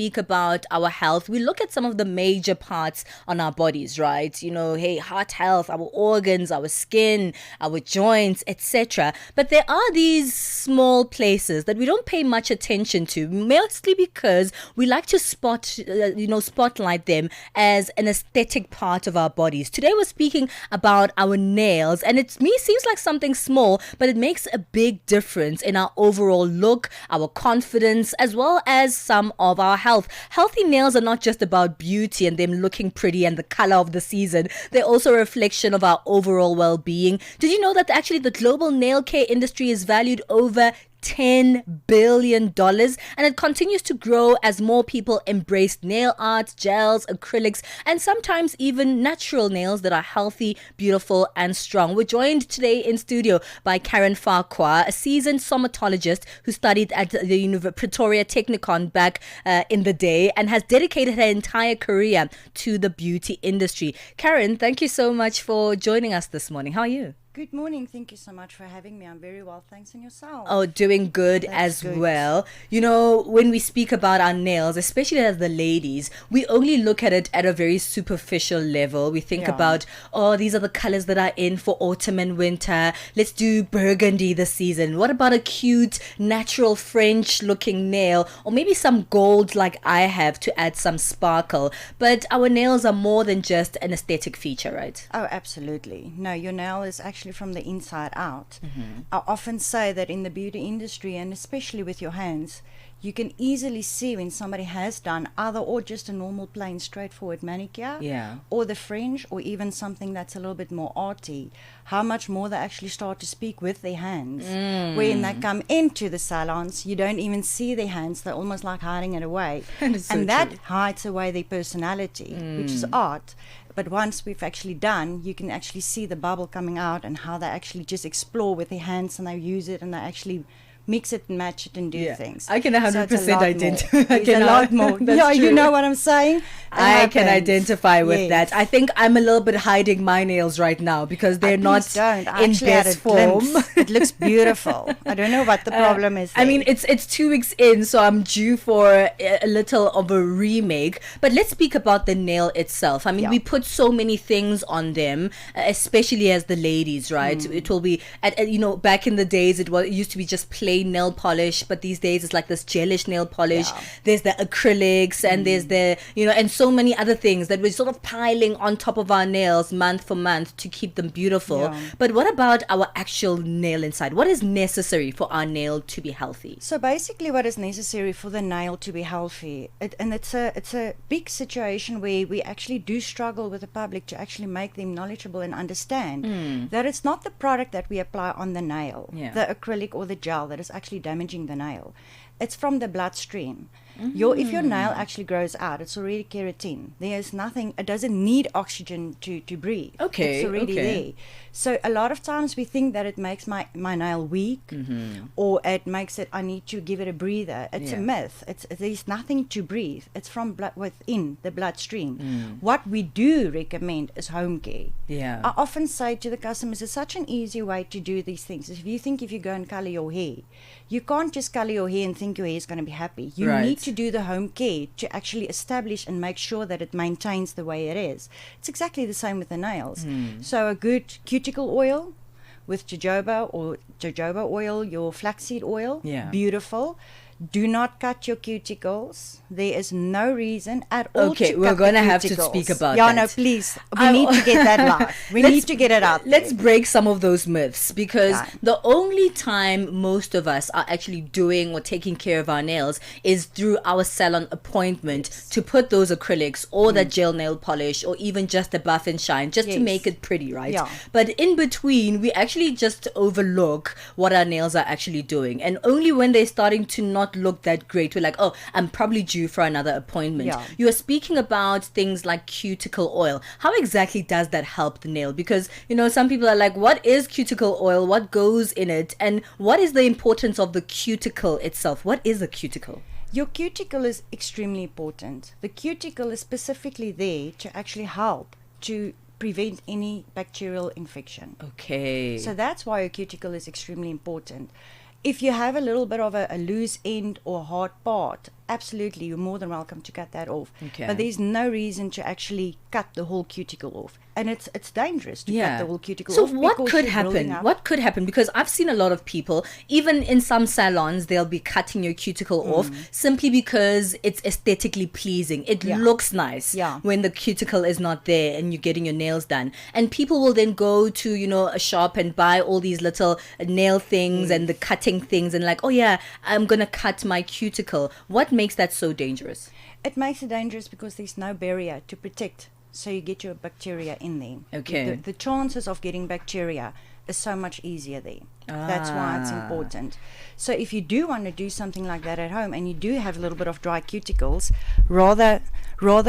speak about our health, we look at some of the major parts on our bodies, right? Hey, heart health, our organs, our skin, our joints, etc. But there are these small places that we don't pay much attention to, mostly because we like to spotlight them as an aesthetic part of our bodies. Today we're speaking about our nails, and it seems like something small, but it makes a big difference in our overall look, our confidence, as well as some of our health. Healthy nails are not just about beauty and them looking pretty and the color of the season. They're also a reflection of our overall well-being. Did you know that actually the global nail care industry is valued over $10 billion, and it continues to grow as more people embrace nail art, gels, acrylics, and sometimes even natural nails that are healthy, beautiful, and strong. We're joined today in studio by Karen Farquhar, a seasoned somatologist who studied at the Pretoria Technikon back in the day and has dedicated her entire career to the beauty industry. Karen, thank you so much for joining us this morning. How are you? Good morning. Thank you so much for having me. I'm very well, thanks. And yourself? Oh, doing good That's as good. well. When we speak about our nails, especially as the ladies, we only look at it at a very superficial level. We think Yeah. about, these are the colors that are in for autumn and winter. Let's do burgundy this season. What about a cute, natural French looking nail? Or maybe some gold like I have to add some sparkle. But our nails are more than just an aesthetic feature, right? Oh, absolutely. No, your nail is actually from the inside out. I often say that in the beauty industry, and especially with your hands, you can easily see when somebody has done either or just a normal plain straightforward manicure, Yeah. or the French, or even something that's a little bit more arty, how much more they actually start to speak with their hands. When they come into the salons, you don't even see their hands. They're almost like hiding it away. That is so And that true. hides away their personality, which is art. But once we've actually done, you can actually see the bubble coming out and how they actually just explore with their hands, and they use it and they actually mix it and match it and do things. I can So 100% it's a lot identify. more. It's a lot more. That's Yeah, you true. know what I'm saying? It I can happens. identify with Yes. that. I think I'm a little bit hiding my nails right now because they're not Please don't. I in actually had best a form. glimpse. It looks beautiful. I don't know what the problem is I mean, there. it's 2 weeks in, so I'm due for a little of a remake. But let's speak about the nail itself. I mean, Yeah. we put so many things on them, especially as the ladies, right? It will be, back in the days, it used to be just plain nail polish, but these days it's like this gelish nail polish. Yeah. There's the acrylics, and there's the, and so many other things that we're sort of piling on top of our nails month for month to keep them beautiful. Yeah. But what about our actual nail inside? What is necessary for our nail to be healthy? So basically, what is necessary for the nail to be healthy, it's a big situation where we actually do struggle with the public to actually make them knowledgeable and understand that it's not the product that we apply on the nail, Yeah. the acrylic or the gel, that is actually damaging the nail. It's from the bloodstream. If your nail actually grows out, it's already keratin. There's nothing, it doesn't need oxygen to breathe. Okay, It's already okay. there. So a lot of times we think that it makes my nail weak, or it makes it, I need to give it a breather. It's Yeah. a myth. There's nothing to breathe. It's from blood within the bloodstream. What we do recommend is home care. Yeah. I often say to the customers, it's such an easy way to do these things. If you go and color your hair, you can't just color your hair and think your hair is going to be happy. You Right. need to do the home care to actually establish and make sure that it maintains the way it is. It's exactly the same with the nails. So a good cuticle oil with jojoba oil, your flaxseed oil, Yeah. beautiful. Do not cut your cuticles. There is no reason at all Okay, to we're cut the gonna have to cuticles. speak about Yeah, that. no, please. We need to get that live. We Let's- need to get it out there. Let's break some of those myths, because Yeah. the only time most of us are actually doing or taking care of our nails is through our salon appointment to put those acrylics or that gel nail polish or even just a buff and shine just to Yes. make it pretty, right? Yeah. But in between, we actually just overlook what our nails are actually doing. And only when they're starting to not look that great, we're like, oh, I'm probably due for another appointment. Yeah. You are speaking about things like cuticle oil. How exactly does that help the nail? Because, some people are like, what is cuticle oil? What goes in it? And what is the importance of the cuticle itself? What is a cuticle? Your cuticle is extremely important. The cuticle is specifically there to actually help to prevent any bacterial infection. Okay. So that's why your cuticle is extremely important. If you have a little bit of a loose end or hard part, absolutely, you're more than welcome to cut that off. Okay. But there's no reason to actually cut the whole cuticle off. And it's dangerous to cut the whole cuticle so off. what because could you're happen? building up- What could happen? Because I've seen a lot of people, even in some salons, they'll be cutting your cuticle off simply because it's aesthetically pleasing. It looks nice when the cuticle is not there and you're getting your nails done. And people will then go to, you know, a shop and buy all these little nail things and the cutting things and like, oh yeah, I'm going to cut my cuticle. What makes that so dangerous? It makes it dangerous because there's no barrier to protect. So you get your bacteria in there. Okay. The chances of getting bacteria is so much easier there. That's why it's important. So if you do want to do something like that at home and you do have a little bit of dry cuticles, rather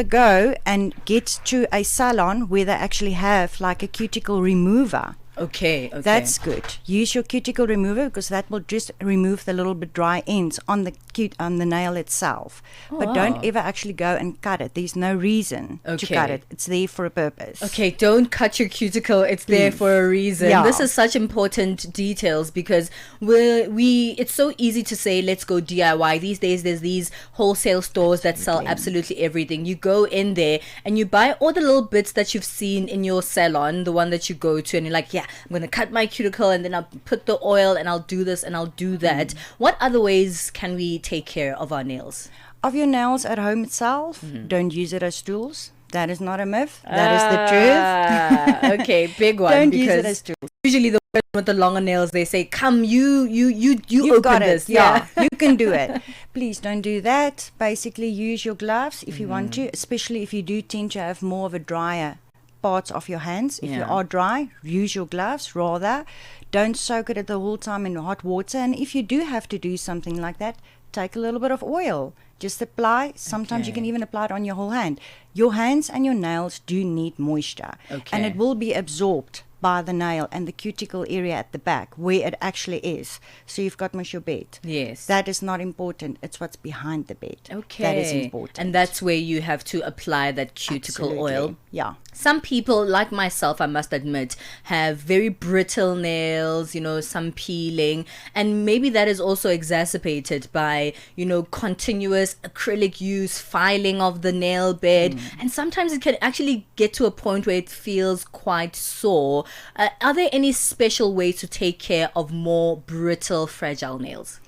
go and get to a salon where they actually have like a cuticle remover. Okay. That's good. Use your cuticle remover because that will just remove the little bit dry ends on the nail itself. But don't ever actually go and cut it. There's no reason to cut it. It's there for a purpose. Okay, don't cut your cuticle. It's there for a reason. Yeah. This is such important details because it's so easy to say let's go DIY. These days there's these wholesale stores that sell absolutely everything. You go in there and you buy all the little bits that you've seen in your salon, the one that you go to, and you're like, yeah, I'm going to cut my cuticle and then I'll put the oil and I'll do this and I'll do that. What other ways can we take care of our nails? Of your nails at home itself, don't use it as tools. That is not a myth. That is the truth. Okay, big one. Don't because use it as tools. usually the person with the longer nails, they say, come, you You've open got this. it. Yeah, you can do it. Please don't do that. Basically, use your gloves if you want to, especially if you do tend to have more of a drier parts of your hands. If you are dry, use your gloves rather. Don't soak it the whole time in hot water. And if you do have to do something like that, take a little bit of oil. Just apply. Sometimes you can even apply it on your whole hand. Your hands and your nails do need moisture. And it will be absorbed by the nail and the cuticle area at the back where it actually is. So you've got your bed. Yes. That is not important. It's what's behind the bed. Okay. That is important. And that's where you have to apply that cuticle oil. Yeah. Some people, like myself, I must admit, have very brittle nails, you know, some peeling. And maybe that is also exacerbated by, you know, continuous acrylic use, filing of the nail bed. And sometimes it can actually get to a point where it feels quite sore. Are there any special ways to take care of more brittle, fragile nails?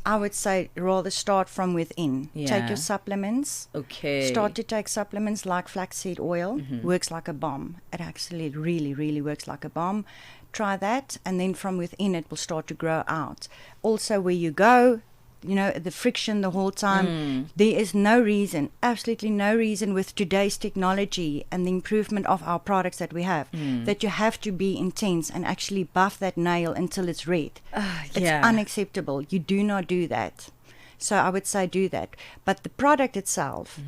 I would say rather start from within. Yeah. Take your supplements. Okay. Start to take supplements like flaxseed oil. Works like a bomb. It actually really, really works like a bomb. Try that, and then from within it will start to grow out. Also, where you go, you know, the friction the whole time. There is no reason, absolutely no reason with today's technology and the improvement of our products that we have, that you have to be intense and actually buff that nail until it's red. It's unacceptable. You do not do that. So I would say do that. But the product itself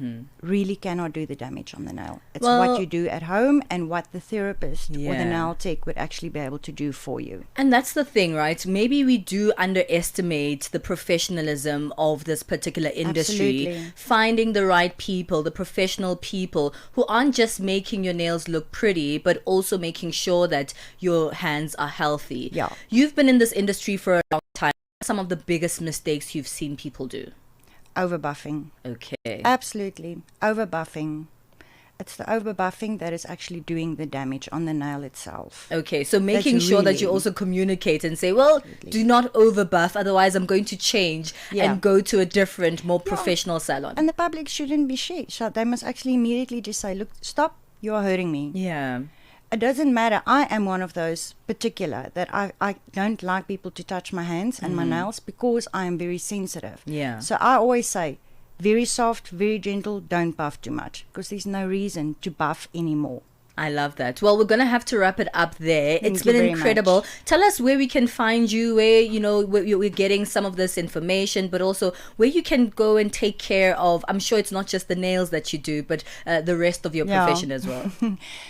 really cannot do the damage on the nail. It's what you do at home and what the therapist or the nail tech would actually be able to do for you. And that's the thing, right? Maybe we do underestimate the professionalism of this particular industry. Absolutely. Finding the right people, the professional people who aren't just making your nails look pretty, but also making sure that your hands are healthy. Yeah. You've been in this industry for a long time. Some of the biggest mistakes you've seen people do? Overbuffing. Okay. Absolutely. Overbuffing. It's the overbuffing that is actually doing the damage on the nail itself. Okay, so making sure that you also communicate and say, well, do not overbuff, otherwise I'm going to change and go to a different, more professional salon. And the public shouldn't be so they must actually immediately just say, look, stop, you are hurting me. Yeah. It doesn't matter. I am one of those particular that I don't like people to touch my hands and my nails because I am very sensitive. Yeah. So I always say, very soft, very gentle, don't buff too much because there's no reason to buff anymore. I love that. Well, we're going to have to wrap it up there. It's been very incredible. much. Tell us where we can find you, where, you know, we're getting some of this information, but also where you can go and take care of, I'm sure it's not just the nails that you do, but the rest of your profession as well.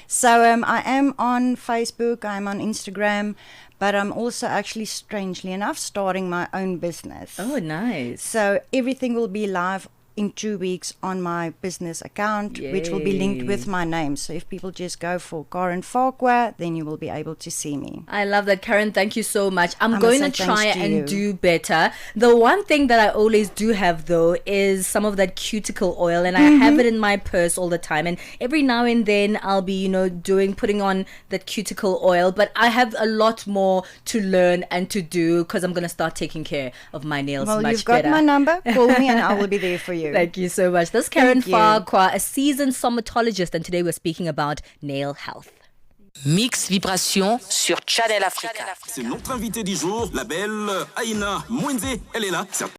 So I am on Facebook, I'm on Instagram, but I'm also actually, strangely enough, starting my own business. Oh, nice. So everything will be live in 2 weeks on my business account, which will be linked with my name. So if people just go for Karen Farquhar, then you will be able to see me. I love that, Karen. Thank you so much. I'm I going to must say try thanks to you. and do better. The one thing that I always do have, though, is some of that cuticle oil, and I have it in my purse all the time. And every now and then I'll be, putting on that cuticle oil. But I have a lot more to learn and to do because I'm going to start taking care of my nails Well, much you've got better. my number. Call me and I will be there for you. Thank you so much. That's Karen Thank you. Farquhar, a seasoned somatologist, and today we're speaking about nail health. Mix Vibration sur Channel Africa. C'est notre invité du jour, la belle Aïna Mouenze. Elle est là.